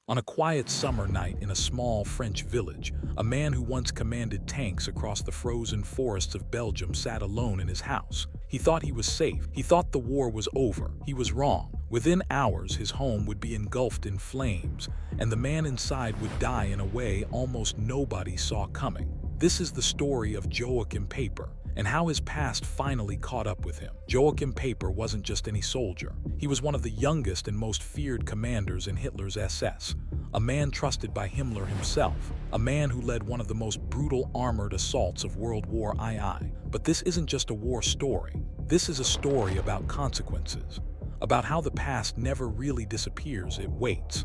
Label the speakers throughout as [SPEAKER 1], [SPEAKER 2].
[SPEAKER 1] On a quiet summer night in a small French village, a man who once commanded tanks across the frozen forests of Belgium sat alone in his house. He thought he was safe. He thought the war was over. He was wrong. Within hours, his home would be engulfed in flames, and the man inside would die in a way almost nobody saw coming. This is the story of Joachim Peiper, and how his past finally caught up with him. Joachim Peiper wasn't just any soldier. He was one of the youngest and most feared commanders in Hitler's SS, a man trusted by Himmler himself, a man who led one of the most brutal armored assaults of World War II. But this isn't just a war story. This is a story about consequences, about how the past never really disappears, it waits.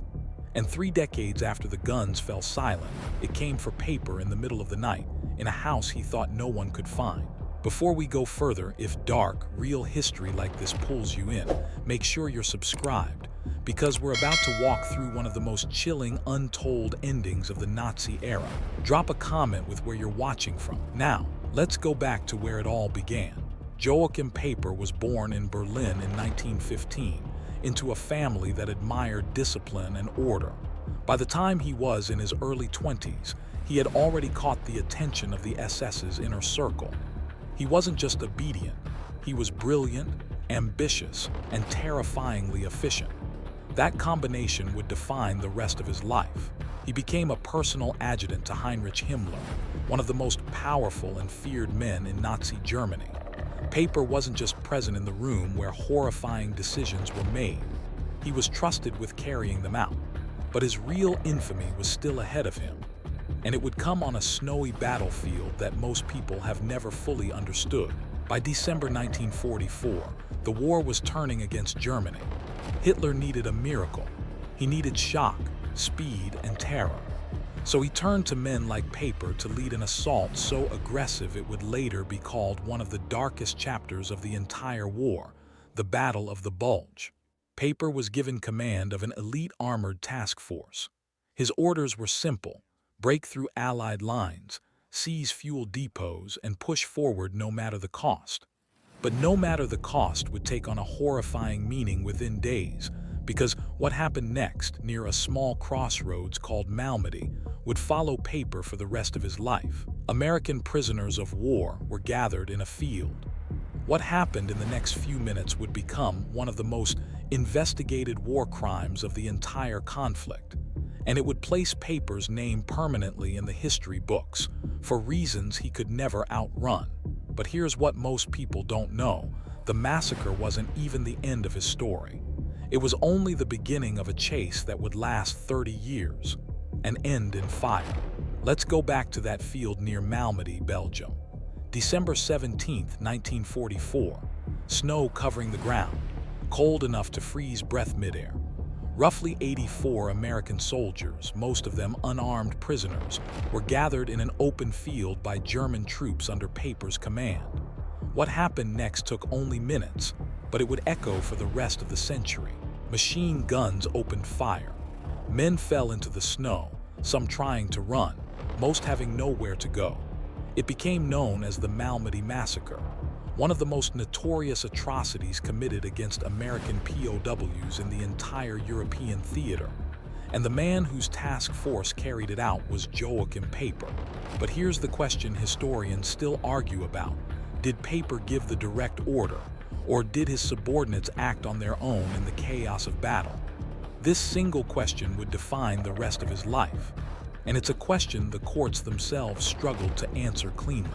[SPEAKER 1] And 3 decades after the guns fell silent, it came for Peiper in the middle of the night, in a house he thought no one could find. Before we go further, if dark, real history like this pulls you in, make sure you're subscribed, because we're about to walk through one of the most chilling, untold endings of the Nazi era. Drop a comment with where you're watching from. Now, let's go back to where it all began. Joachim Peiper was born in Berlin in 1915, into a family that admired discipline and order. By the time he was in his early 20s, he had already caught the attention of the SS's inner circle. He wasn't just obedient, he was brilliant, ambitious, and terrifyingly efficient. That combination would define the rest of his life. He became a personal adjutant to Heinrich Himmler, one of the most powerful and feared men in Nazi Germany. Peiper wasn't just present in the room where horrifying decisions were made. He was trusted with carrying them out. But his real infamy was still ahead of him. And it would come on a snowy battlefield that most people have never fully understood. By December 1944, the war was turning against Germany. Hitler needed a miracle. He needed shock, speed, and terror. So he turned to men like Peiper to lead an assault so aggressive it would later be called one of the darkest chapters of the entire war, the Battle of the Bulge. Peiper was given command of an elite armored task force. His orders were simple: break through Allied lines, seize fuel depots, and push forward no matter the cost. But no matter the cost would take on a horrifying meaning within days, because what happened next, near a small crossroads called Malmedy, would follow Peiper for the rest of his life. American prisoners of war were gathered in a field. What happened in the next few minutes would become one of the most investigated war crimes of the entire conflict, and it would place Peiper's name permanently in the history books, for reasons he could never outrun. But here's what most people don't know: the massacre wasn't even the end of his story. It was only the beginning of a chase that would last 30 years, and end in fire. Let's go back to that field near Malmedy, Belgium. December 17, 1944. Snow covering the ground, cold enough to freeze breath midair. Roughly 84 American soldiers, most of them unarmed prisoners, were gathered in an open field by German troops under Peiper's command. What happened next took only minutes, but it would echo for the rest of the century. Machine guns opened fire. Men fell into the snow, some trying to run, most having nowhere to go. It became known as the Malmedy Massacre, one of the most notorious atrocities committed against American POWs in the entire European theater. And the man whose task force carried it out was Joachim Peiper. But here's the question historians still argue about: did Peiper give the direct order, or did his subordinates act on their own in the chaos of battle? This single question would define the rest of his life, and it's a question the courts themselves struggled to answer cleanly.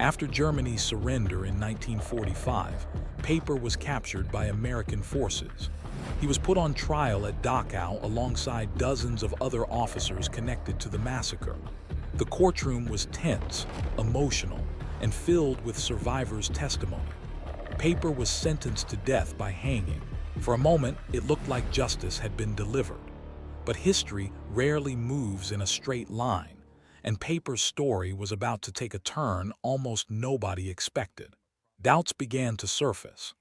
[SPEAKER 1] After Germany's surrender in 1945, Peiper was captured by American forces. He was put on trial at Dachau alongside dozens of other officers connected to the massacre. The courtroom was tense, emotional, and filled with survivors' testimony. Peiper was sentenced to death by hanging. For a moment, it looked like justice had been delivered. But history rarely moves in a straight line, and Peiper's story was about to take a turn almost nobody expected. Doubts began to surface.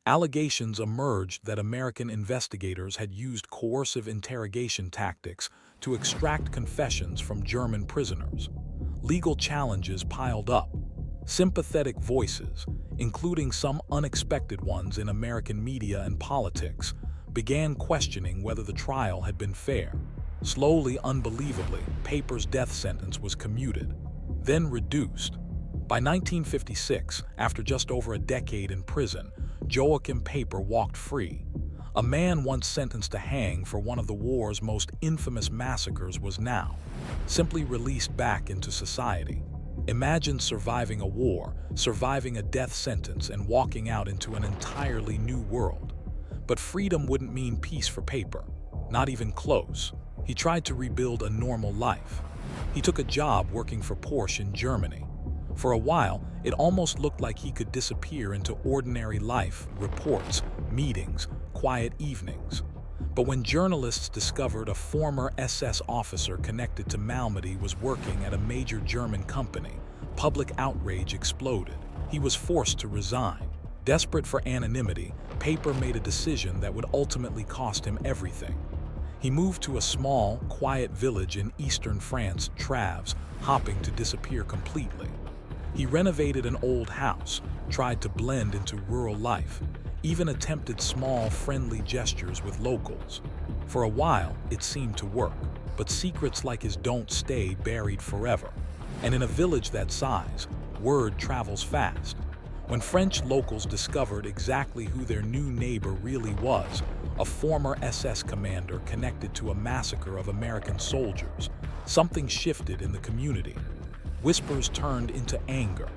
[SPEAKER 1] Allegations emerged that American investigators had used coercive interrogation tactics to extract confessions from German prisoners. Legal challenges piled up. Sympathetic voices, including some unexpected ones in American media and politics, began questioning whether the trial had been fair. Slowly, unbelievably, Peiper's death sentence was commuted, then reduced. By 1956, after just over a decade in prison, Joachim Peiper walked free. A man once sentenced to hang for one of the war's most infamous massacres was now simply released back into society. Imagine surviving a war, surviving a death sentence, and walking out into an entirely new world. But freedom wouldn't mean peace for Peiper, not even close. He tried to rebuild a normal life. He took a job working for Porsche in Germany. For a while, it almost looked like he could disappear into ordinary life, reports, meetings, quiet evenings. But when journalists discovered a former SS officer connected to Malmedy was working at a major German company, public outrage exploded. He was forced to resign. Desperate for anonymity, Peiper made a decision that would ultimately cost him everything. He moved to a small, quiet village in eastern France, Treves, hoping to disappear completely. He renovated an old house, tried to blend into rural life, even attempted small, friendly gestures with locals. For a while, it seemed to work, but secrets like his don't stay buried forever. And in a village that size, word travels fast. When French locals discovered exactly who their new neighbor really was, a former SS commander connected to a massacre of American soldiers, something shifted in the community. Whispers turned into anger.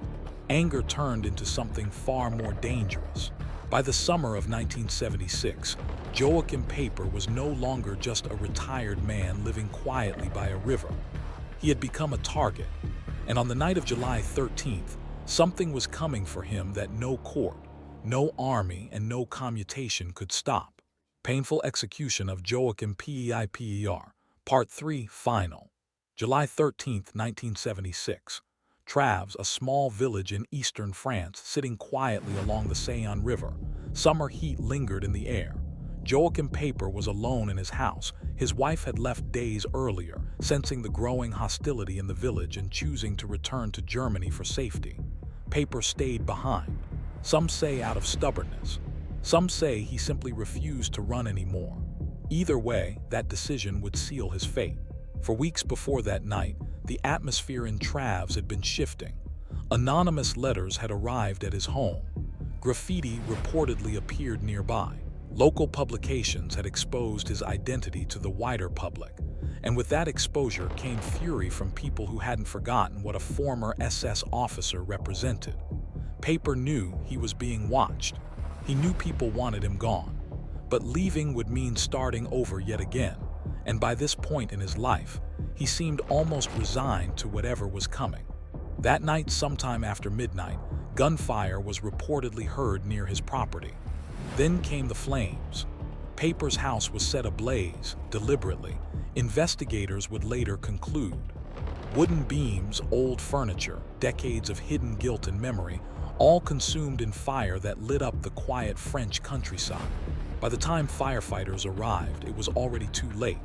[SPEAKER 1] Anger turned into something far more dangerous. By the summer of 1976, Joachim Peiper was no longer just a retired man living quietly by a river. He had become a target, and on the night of July 13th, something was coming for him that no court, no army, and no commutation could stop. Painful execution of Joachim Peiper, Part 3, Final. July 13, 1976. Treves, a small village in eastern France, sitting quietly along the Seine River. Summer heat lingered in the air. Joachim Peiper was alone in his house. His wife had left days earlier, sensing the growing hostility in the village and choosing to return to Germany for safety. Peiper stayed behind. Some say out of stubbornness. Some say he simply refused to run anymore. Either way, that decision would seal his fate. For weeks before that night, the atmosphere in Treves had been shifting. Anonymous letters had arrived at his home. Graffiti reportedly appeared nearby. Local publications had exposed his identity to the wider public. And with that exposure came fury from people who hadn't forgotten what a former SS officer represented. Peiper knew he was being watched. He knew people wanted him gone. But leaving would mean starting over yet again. And by this point in his life, he seemed almost resigned to whatever was coming. That night, sometime after midnight, gunfire was reportedly heard near his property. Then came the flames. Peiper's house was set ablaze, deliberately. Investigators would later conclude. Wooden beams, old furniture, decades of hidden guilt and memory, all consumed in fire that lit up the quiet French countryside. By the time firefighters arrived, it was already too late.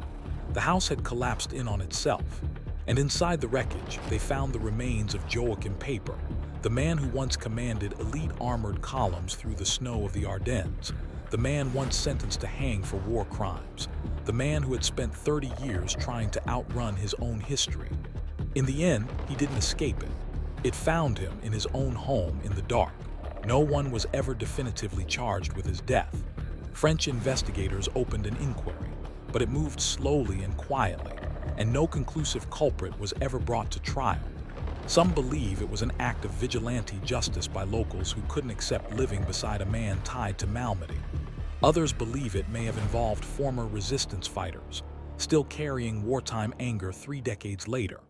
[SPEAKER 1] The house had collapsed in on itself, and inside the wreckage, they found the remains of Joachim Peiper, the man who once commanded elite armored columns through the snow of the Ardennes, the man once sentenced to hang for war crimes, the man who had spent 30 years trying to outrun his own history. In the end, he didn't escape it. It found him in his own home in the dark. No one was ever definitively charged with his death. French investigators opened an inquiry, but it moved slowly and quietly, and no conclusive culprit was ever brought to trial. Some believe it was an act of vigilante justice by locals who couldn't accept living beside a man tied to Malmedy. Others believe it may have involved former resistance fighters, still carrying wartime anger 3 decades later.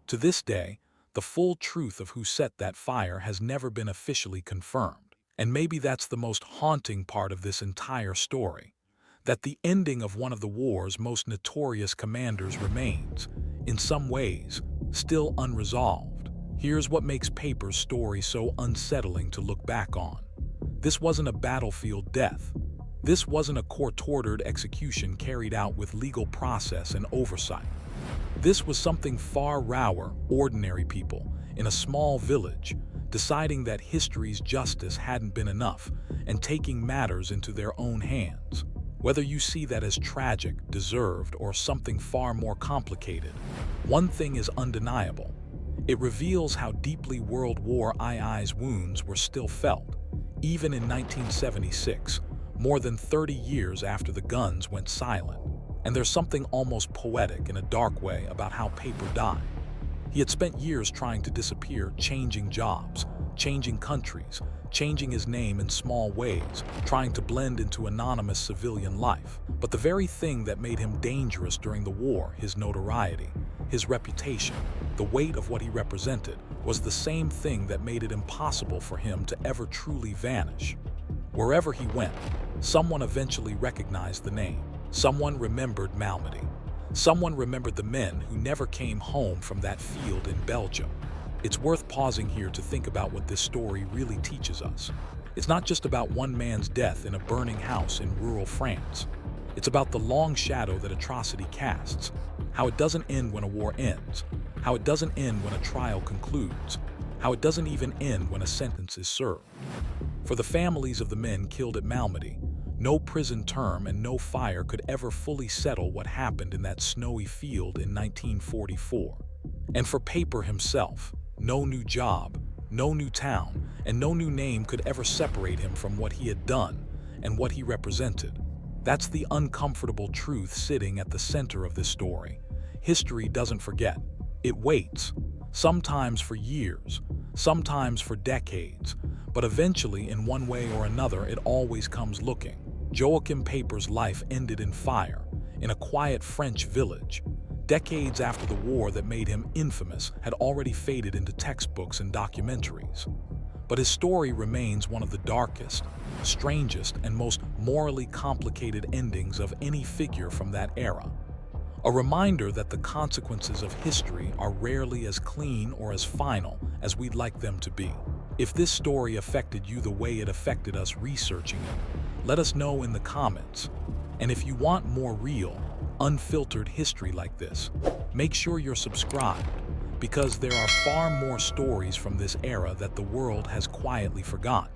[SPEAKER 1] To this day, the full truth of who set that fire has never been officially confirmed. And maybe that's the most haunting part of this entire story, that the ending of one of the war's most notorious commanders remains, in some ways, still unresolved. Here's what makes Peiper's story so unsettling to look back on. This wasn't a battlefield death. This wasn't a court-ordered execution carried out with legal process and oversight. This was something far rawer, ordinary people, in a small village, deciding that history's justice hadn't been enough and taking matters into their own hands. Whether you see that as tragic, deserved, or something far more complicated, one thing is undeniable. It reveals how deeply World War II's wounds were still felt, even in 1976, more than 30 years after the guns went silent. And there's something almost poetic in a dark way about how Peiper died. He had spent years trying to disappear, changing jobs, changing countries, changing his name in small ways, trying to blend into anonymous civilian life. But the very thing that made him dangerous during the war, his notoriety, his reputation, the weight of what he represented, was the same thing that made it impossible for him to ever truly vanish. Wherever he went, someone eventually recognized the name. Someone remembered Malmedy. Someone remembered the men who never came home from that field in Belgium. It's worth pausing here to think about what this story really teaches us. It's not just about one man's death in a burning house in rural France. It's about the long shadow that atrocity casts, how it doesn't end when a war ends, how it doesn't end when a trial concludes, how it doesn't even end when a sentence is served. For the families of the men killed at Malmedy, no prison term and no fire could ever fully settle what happened in that snowy field in 1944. And for Peiper himself, no new job, no new town, and no new name could ever separate him from what he had done and what he represented. That's the uncomfortable truth sitting at the center of this story. History doesn't forget. It waits, sometimes for years, sometimes for decades, but eventually, in one way or another, it always comes looking. Joachim Peiper's life ended in fire, in a quiet French village. Decades after the war that made him infamous had already faded into textbooks and documentaries. But his story remains one of the darkest, strangest, and most morally complicated endings of any figure from that era. A reminder that the consequences of history are rarely as clean or as final as we'd like them to be. If this story affected you the way it affected us researching it, let us know in the comments. And if you want more real, unfiltered history like this, make sure you're subscribed, because there are far more stories from this era that the world has quietly forgotten.